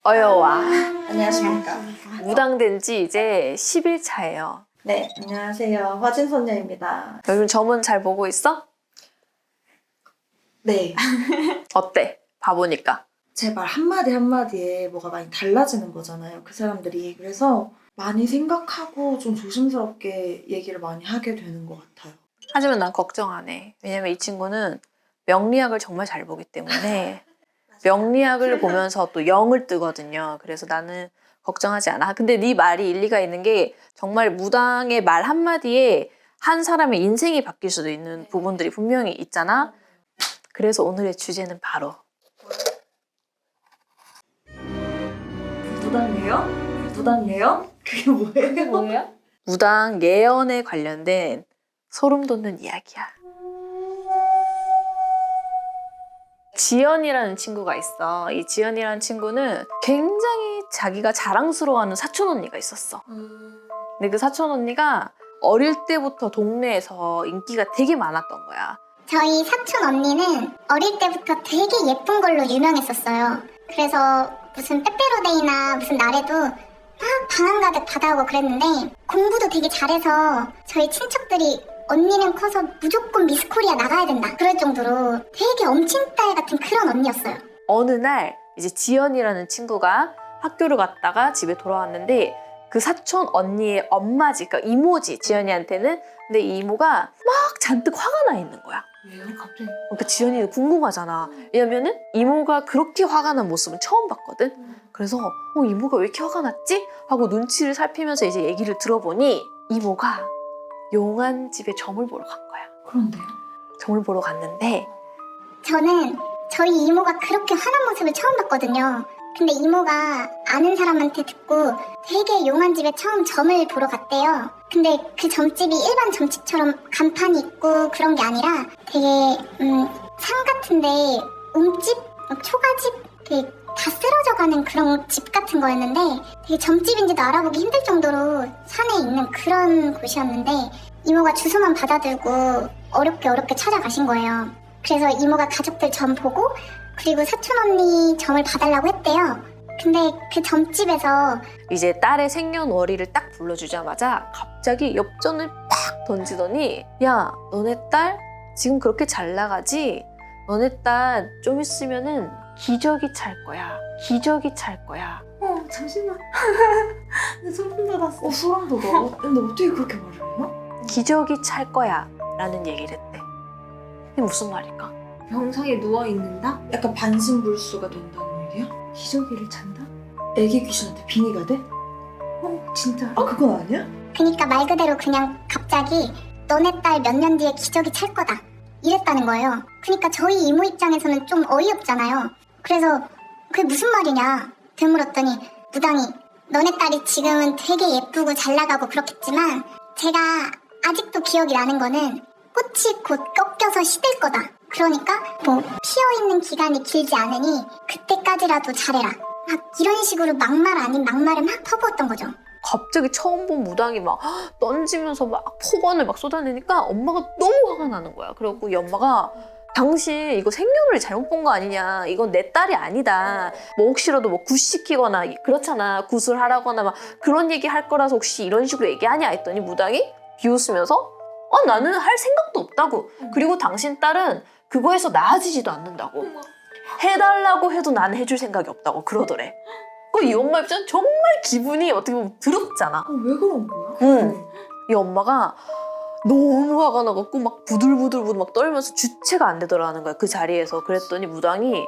어여와. 안녕하십니까. 무당된 지 이제 10일 차예요. 네, 안녕하세요. 화진선녀입니다. 요즘 점은 잘 보고 있어? 네, 어때? 봐보니까. 제 말 한마디 한마디에 뭐가 많이 달라지는 거잖아요, 그 사람들이. 그래서 많이 생각하고 좀 조심스럽게 얘기를 많이 하게 되는 것 같아요. 하지만 난 걱정 안 해. 왜냐면 이 친구는 명리학을 정말 잘 보기 때문에 명리학을 보면서 또 영을 뜨거든요. 그래서 나는 걱정하지 않아. 근데 네 말이 일리가 있는 게 정말 무당의 말 한마디에 한 사람의 인생이 바뀔 수도 있는 부분들이 분명히 있잖아. 그래서 오늘의 주제는 바로 무당이에요? 무당이에요? 그게 뭐예요? 뭐예요? 무당 예언에 관련된 소름 돋는 이야기야. 지연이라는 친구가 있어. 이 지연이라는 친구는 굉장히 자기가 자랑스러워하는 사촌 언니가 있었어. 근데 그 사촌 언니가 어릴 때부터 동네에서 인기가 되게 많았던 거야. 저희 사촌 언니는 어릴 때부터 되게 예쁜 걸로 유명했었어요. 그래서 무슨 빼빼로데이나 무슨 날에도 막 방학 가득 받아오고 그랬는데 공부도 되게 잘해서 저희 친척들이 언니는 커서 무조건 미스코리아 나가야 된다 그럴 정도로 되게 엄친딸 같은 그런 언니였어요. 어느 날 이제 지연이라는 친구가 학교를 갔다가 집에 돌아왔는데 그 사촌 언니의 엄마지, 그러니까 이모지, 지연이한테는. 근데 이 이모가 막 잔뜩 화가 나 있는 거야. 왜요, 갑자기? 그러니까 지연이는 궁금하잖아. 왜냐면은 이모가 그렇게 화가 난 모습은 처음 봤거든. 그래서 이모가 왜 이렇게 화가 났지? 하고 눈치를 살피면서 이제 얘기를 들어보니 이모가 용한 집에 점을 보러 간 거야. 그런데요? 점을 보러 갔는데 저는 저희 이모가 그렇게 화난 모습을 처음 봤거든요. 근데 이모가 아는 사람한테 듣고 되게 용한 집에 처음 점을 보러 갔대요. 근데 그 점집이 일반 점집처럼 간판이 있고 그런 게 아니라 되게 산 같은데 움집? 초가집? 되게 다 쓰러져가는 그런 집 같은 거였는데 되게 점집인지도 알아보기 힘들 정도로 산에 있는 그런 곳이었는데 이모가 주소만 받아들고 어렵게 찾아가신 거예요. 그래서 이모가 가족들 점 보고 그리고 사촌 언니 점을 봐달라고 했대요. 근데 그 점집에서 이제 딸의 생년월일을 딱 불러주자마자 갑자기 엽전을 팍 던지더니 야, 너네 딸 지금 그렇게 잘 나가지? 너네 딸 좀 있으면은 기저귀 찰 거야. 기저귀 찰 거야. 잠시만. 나 소름 돋았어. 소름 돋아. 근데 어떻게 그렇게 말을 해요? 기저귀 찰 거야 라는 얘기를 했대. 이게 무슨 말일까? 병상에 누워있는다? 약간 반신불수가 된다는 얘기야? 기저귀를 찬다? 애기 귀신한테 빙의가 돼? 진짜? 아, 그건 아니야? 그니까 말 그대로 그냥 갑자기 너네 딸 몇 년 뒤에 기저귀 찰 거다 이랬다는 거예요. 그니까 저희 이모 입장에서는 좀 어이없잖아요. 그래서 그게 무슨 말이냐 되물었더니 무당이 너네 딸이 지금은 되게 예쁘고 잘 나가고 그렇겠지만 제가 아직도 기억이 나는 거는 꽃이 곧 꺾여서 시들 거다. 그러니까 뭐 피어있는 기간이 길지 않으니 그때까지라도 잘해라. 막 이런 식으로 막말 아닌 막말을 막 퍼부었던 거죠. 갑자기 처음 본 무당이 막 던지면서 막 폭언을 막 쏟아내니까 엄마가 너무 화가 나는 거야. 그래갖고 이 엄마가 당신 이거 생년월일 잘못 본 거 아니냐. 이건 내 딸이 아니다. 뭐 혹시라도 뭐 굿시키거나 그렇잖아. 굿을 하라거나 막 그런 얘기 할 거라서 혹시 이런 식으로 얘기하냐 했더니 무당이 비웃으면서 나는 할 생각도 없다고. 그리고 당신 딸은 그거에서 나아지지도 않는다고. 해달라고 해도 나는 해줄 생각이 없다고 그러더래. 이 엄마 입장은 정말 기분이 어떻게 보면 더럽잖아. 왜 그런 거야? 이 엄마가 너무 화가 나갖고 막 부들부들 막 떨면서 주체가 안 되더라는 거야, 그 자리에서. 그랬더니 무당이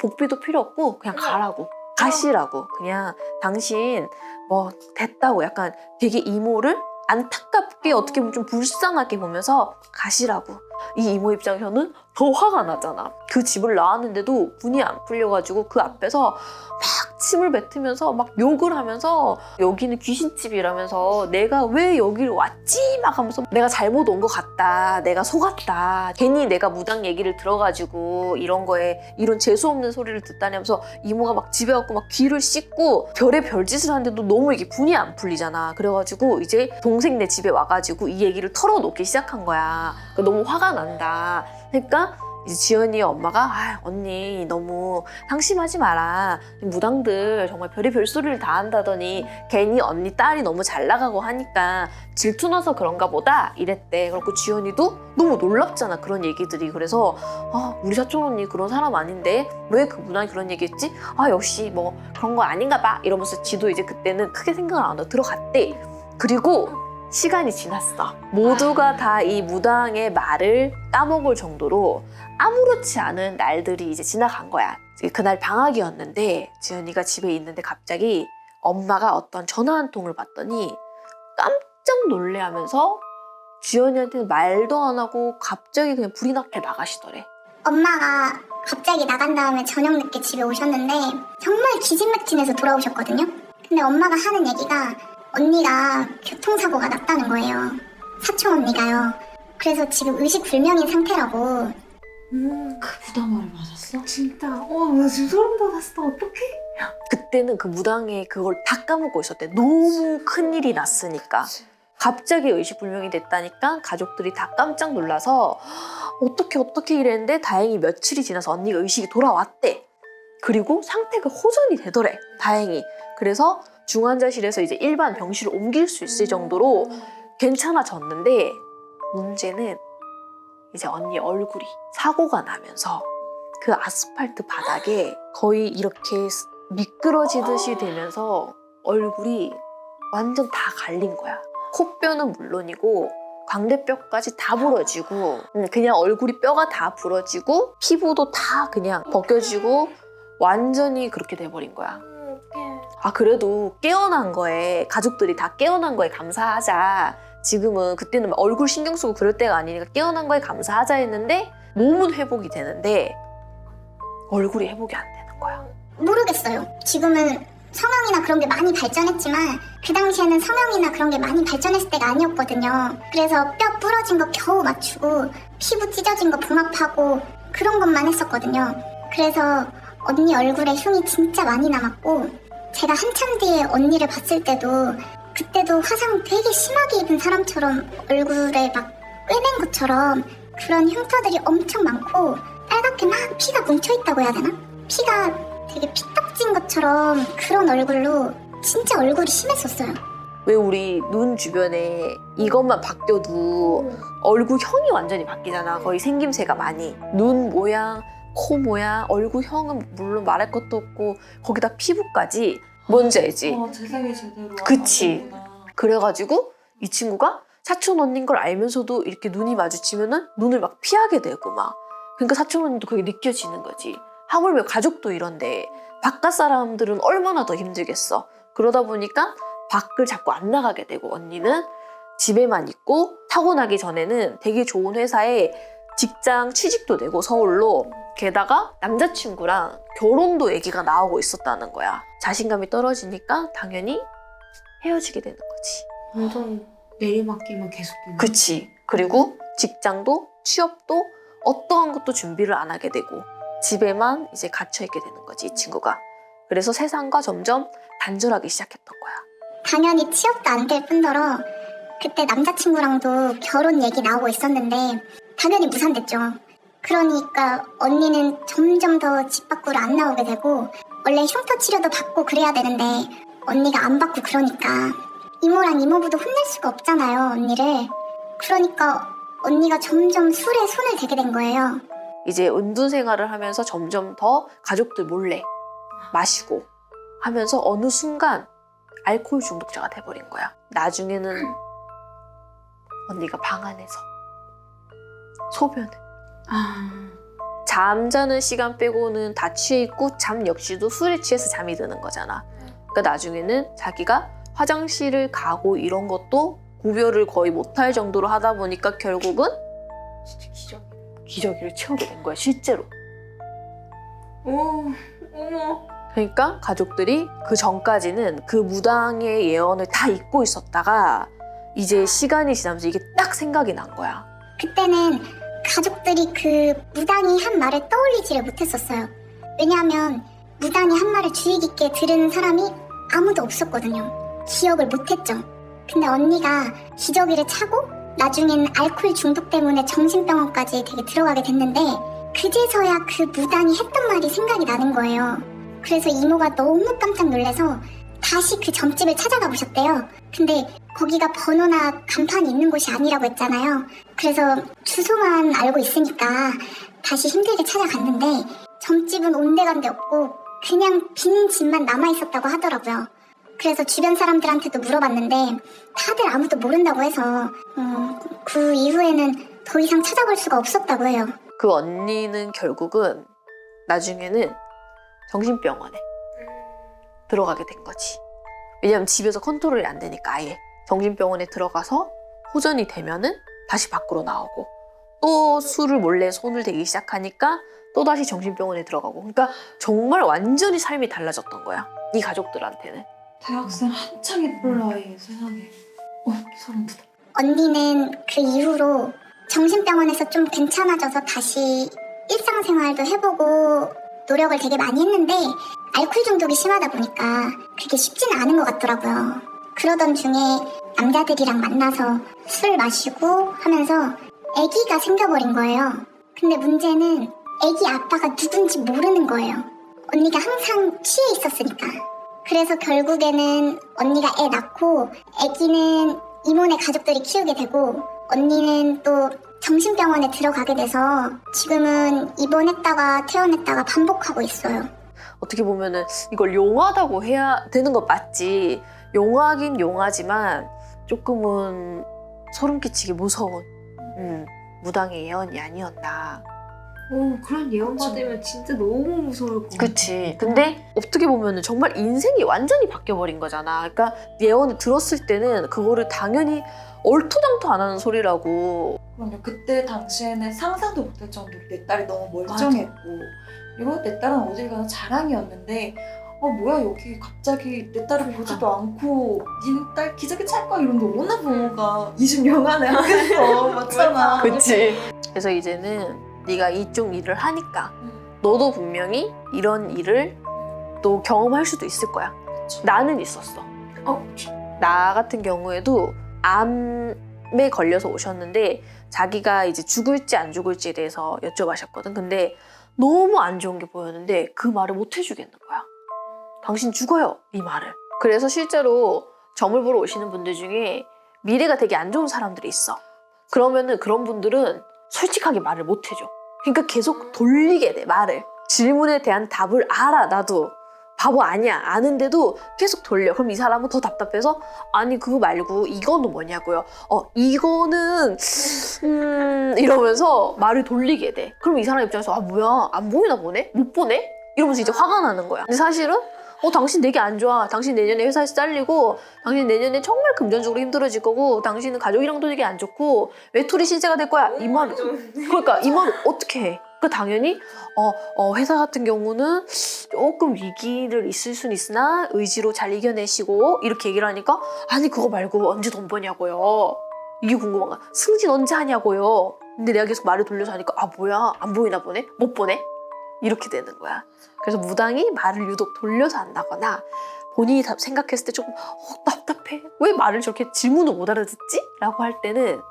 복비도 필요 없고 그냥 가라고. 가시라고. 그냥 당신 뭐 됐다고. 약간 되게 이모를 안타깝게 어떻게 보면 좀 불쌍하게 보면서 가시라고. 이 이모 입장에서는 더 화가 나잖아. 그 집을 나왔는데도 분이 안 풀려가지고 그 앞에서 막 침을 뱉으면서 막 욕을 하면서 여기는 귀신집이라면서 내가 왜 여기를 왔지? 막 하면서 내가 잘못 온 것 같다. 내가 속았다. 괜히 내가 무당 얘기를 들어가지고 이런 거에 이런 재수없는 소리를 듣다니 하면서 이모가 막 집에 와서 막 귀를 씻고 별의 별짓을 하는데도 너무 이게 분이 안 풀리잖아. 그래가지고 이제 동생네 집에 와가지고 이 얘기를 털어놓기 시작한 거야. 그러니까 너무 화가 난다. 그러니까 이제 지연이의 엄마가 아, 언니 너무 상심하지 마라. 무당들 정말 별의별 소리를 다 한다더니 괜히 언니 딸이 너무 잘 나가고 하니까 질투나서 그런가 보다 이랬대. 그렇고 지연이도 너무 놀랍잖아 그런 얘기들이. 그래서 아, 우리 사촌 언니 그런 사람 아닌데 왜 그 무당이 그런 얘기했지? 아 역시 뭐 그런 거 아닌가 봐 이러면서 지도 이제 그때는 크게 생각을 안 하고 들어갔대. 그리고 시간이 지났어. 모두가 다 이 무당의 말을 까먹을 정도로 아무렇지 않은 날들이 이제 지나간 거야. 그날 방학이었는데 지연이가 집에 있는데 갑자기 엄마가 어떤 전화 한 통을 받더니 깜짝 놀래하면서 지연이한테는 말도 안 하고 갑자기 그냥 불이 나게 나가시더래. 엄마가 갑자기 나간 다음에 저녁 늦게 집에 오셨는데 정말 기진맥진해서 돌아오셨거든요. 근데 엄마가 하는 얘기가 언니가 교통사고가 났다는 거예요. 사촌 언니가요. 그래서 지금 의식불명인 상태라고. 그 무당말을 맞았어? 진짜 나 지금 소름 돋았어. 어떡해? 그때는 그 무당의 그걸 다 까먹고 있었대. 너무 큰일이 났으니까. 갑자기 의식불명이 됐다니까 가족들이 다 깜짝 놀라서 어떻게 이랬는데 다행히 며칠이 지나서 언니가 의식이 돌아왔대. 그리고 상태가 호전이 되더래. 다행히. 그래서 중환자실에서 이제 일반 병실을 옮길 수 있을 정도로 괜찮아졌는데 문제는 이제 언니 얼굴이 사고가 나면서 그 아스팔트 바닥에 거의 이렇게 미끄러지듯이 되면서 얼굴이 완전 다 갈린 거야. 코뼈는 물론이고 광대뼈까지 다 부러지고 그냥 얼굴이 뼈가 다 부러지고 피부도 다 그냥 벗겨지고 완전히 그렇게 돼버린 거야. 아 그래도 깨어난 거에 가족들이 다 깨어난 거에 감사하자. 지금은 그때는 얼굴 신경 쓰고 그럴 때가 아니니까 깨어난 거에 감사하자 했는데 몸은 회복이 되는데 얼굴이 회복이 안 되는 거야. 모르겠어요. 지금은 성형이나 그런 게 많이 발전했지만 그 당시에는 성형이나 그런 게 많이 발전했을 때가 아니었거든요. 그래서 뼈 부러진 거 겨우 맞추고 피부 찢어진 거 봉합하고 그런 것만 했었거든요. 그래서 언니 얼굴에 흉이 진짜 많이 남았고 제가 한참 뒤에 언니를 봤을 때도 그때도 화상 되게 심하게 입은 사람처럼 얼굴에 막 꿰맨 것처럼 그런 흉터들이 엄청 많고 빨갛게 막 피가 뭉쳐있다고 해야 되나? 피가 되게 피떡진 것처럼 그런 얼굴로 진짜 얼굴이 심했었어요. 왜 우리 눈 주변에 이것만 바뀌어도 얼굴형이 완전히 바뀌잖아. 거의 생김새가 많이. 눈 모양, 코 모양, 얼굴형은 물론 말할 것도 없고 거기다 피부까지 뭔지 알지? 재생이 제대로 그치. 안 되구나. 그래가지고 이 친구가 사촌 언니인 걸 알면서도 이렇게 눈이 마주치면은 눈을 막 피하게 되고 막. 그러니까 사촌 언니도 그게 느껴지는 거지. 하물며 가족도 이런데 바깥 사람들은 얼마나 더 힘들겠어. 그러다 보니까 밖을 자꾸 안 나가게 되고 언니는 집에만 있고 타고나기 전에는 되게 좋은 회사에 직장 취직도 되고 서울로 게다가 남자친구랑 결혼도 얘기가 나오고 있었다는 거야. 자신감이 떨어지니까 당연히 헤어지게 되는 거지. 완전 내리막길만 계속되는. 그치. 그리고 직장도 취업도 어떠한 것도 준비를 안 하게 되고 집에만 이제 갇혀있게 되는 거지 이 친구가. 그래서 세상과 점점 단절하기 시작했던 거야. 당연히 취업도 안 될 뿐더러 그때 남자친구랑도 결혼 얘기 나오고 있었는데 당연히 무산됐죠. 그러니까 언니는 점점 더 집 밖으로 안 나오게 되고 원래 흉터 치료도 받고 그래야 되는데 언니가 안 받고 그러니까 이모랑 이모부도 혼낼 수가 없잖아요 언니를. 그러니까 언니가 점점 술에 손을 대게 된 거예요. 이제 은둔 생활을 하면서 점점 더 가족들 몰래 마시고 하면서 어느 순간 알코올 중독자가 돼버린 거야. 나중에는 언니가 방 안에서 소변을 잠자는 시간 빼고는 다 취해 있고 잠 역시도 술에 취해서 잠이 드는 거잖아. 그러니까 나중에는 자기가 화장실을 가고 이런 것도 구별을 거의 못할 정도로 하다 보니까 결국은 진짜 기저귀를 채우게 된 거야 실제로. 어머. 그러니까 가족들이 그 전까지는 그 무당의 예언을 다 잊고 있었다가 이제 시간이 지나면서 이게 딱 생각이 난 거야. 그때는 가족들이 그 무당이 한 말을 떠올리지를 못했었어요. 왜냐하면 무당이 한 말을 주의 깊게 들은 사람이 아무도 없었거든요. 기억을 못했죠. 근데 언니가 기저귀를 차고 나중엔 알코올 중독 때문에 정신병원까지 되게 들어가게 됐는데 그제서야 그 무당이 했던 말이 생각이 나는 거예요. 그래서 이모가 너무 깜짝 놀라서 다시 그 점집을 찾아가 보셨대요. 근데 거기가 번호나 간판이 있는 곳이 아니라고 했잖아요. 그래서 주소만 알고 있으니까 다시 힘들게 찾아갔는데 점집은 온데간데 없고 그냥 빈 집만 남아있었다고 하더라고요. 그래서 주변 사람들한테도 물어봤는데 다들 아무도 모른다고 해서 그 이후에는 더 이상 찾아볼 수가 없었다고 해요. 그 언니는 결국은 나중에는 정신병원에 들어가게 된 거지. 왜냐면 집에서 컨트롤이 안 되니까 아예 정신병원에 들어가서 호전이 되면은 다시 밖으로 나오고 또 술을 몰래 손을 대기 시작하니까 또 다시 정신병원에 들어가고. 그러니까 정말 완전히 삶이 달라졌던 거야. 이 가족들한테는. 대학생 한창 예쁠 나이에 세상에. 소름 돋아. 언니는 그 이후로 정신병원에서 좀 괜찮아져서 다시 일상생활도 해보고 노력을 되게 많이 했는데 알코올 중독이 심하다 보니까 그게 쉽지는 않은 것 같더라고요. 그러던 중에 남자들이랑 만나서 술 마시고 하면서 아기가 생겨버린 거예요. 근데 문제는 아기 아빠가 누군지 모르는 거예요. 언니가 항상 취해 있었으니까. 그래서 결국에는 언니가 애 낳고 아기는 이모네 가족들이 키우게 되고 언니는 또 정신병원에 들어가게 돼서 지금은 입원했다가 퇴원했다가 반복하고 있어요. 어떻게 보면은 이걸 용하다고 해야 되는 건 맞지. 용하긴 용하지만 조금은 소름 끼치게 무서운 무당의 예언이 아니었나. 그런 예언 받으면 진짜 너무 무서울 것 같아. 그치. 근데 어떻게 보면은 정말 인생이 완전히 바뀌어버린 거잖아. 그러니까 예언을 들었을 때는 그거를 당연히 얼토당토 안 하는 소리라고. 그럼요. 그때 당시에는 상상도 못할 정도로 내 딸이 너무 멀쩡했고 그리고 내 딸은 어딜 가나 자랑이었는데 뭐야 여기 갑자기 내 딸을 보지도 않고 니 딸 기저귀 찰 거야 이러는데 어느 부모가 20영안에 하겠어. 맞잖아. 그치. 그래서 이제는 네가 이쪽 일을 하니까 너도 분명히 이런 일을 또 경험할 수도 있을 거야. 그쵸. 나는 있었어. 나 같은 경우에도 암에 걸려서 오셨는데 자기가 이제 죽을지 안 죽을지에 대해서 여쭤봐셨거든. 근데 너무 안 좋은 게 보였는데 그 말을 못 해주겠는 거야. 당신 죽어요, 이 말을. 그래서 실제로 점을 보러 오시는 분들 중에 미래가 되게 안 좋은 사람들이 있어. 그러면은 그런 분들은 솔직하게 말을 못 해줘. 그러니까 계속 돌리게 돼, 말을. 질문에 대한 답을 알아, 나도. 바보 아니야, 아는데도 계속 돌려. 그럼 이 사람은 더 답답해서 아니 그거 말고 이거는 뭐냐고요. 이거는 이러면서 말을 돌리게 돼. 그럼 이 사람 입장에서 뭐야, 안 보이나 보네? 못 보네? 이러면서 이제 화가 나는 거야. 근데 사실은 당신 되게 안 좋아. 당신 내년에 회사에서 잘리고 당신 내년에 정말 금전적으로 힘들어질 거고 당신은 가족이랑도 되게 안 좋고 외톨이 신세가 될 거야. 이 말, 그러니까 이 말 어떻게 해? 그러니까 당연히 회사 같은 경우는 조금 위기를 있을 수는 있으나 의지로 잘 이겨내시고 이렇게 얘기를 하니까 아니 그거 말고 언제 돈 버냐고요. 이게 궁금한 거야. 승진 언제 하냐고요. 근데 내가 계속 말을 돌려서 하니까 뭐야 안 보이나 보네? 못 보네? 이렇게 되는 거야. 그래서 무당이 말을 유독 돌려서 한다거나 본인이 생각했을 때 조금 답답해. 왜 말을 저렇게 질문을 못 알아듣지? 라고 할 때는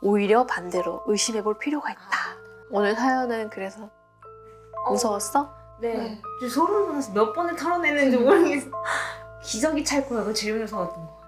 오히려 반대로 의심해볼 필요가 있다. 오늘 사연은 그래서 무서웠어? 네. 소름 돋아서 몇 번을 털어냈는지 모르겠어. 기저귀 찰 거야. 그 질문에서 왔던 거.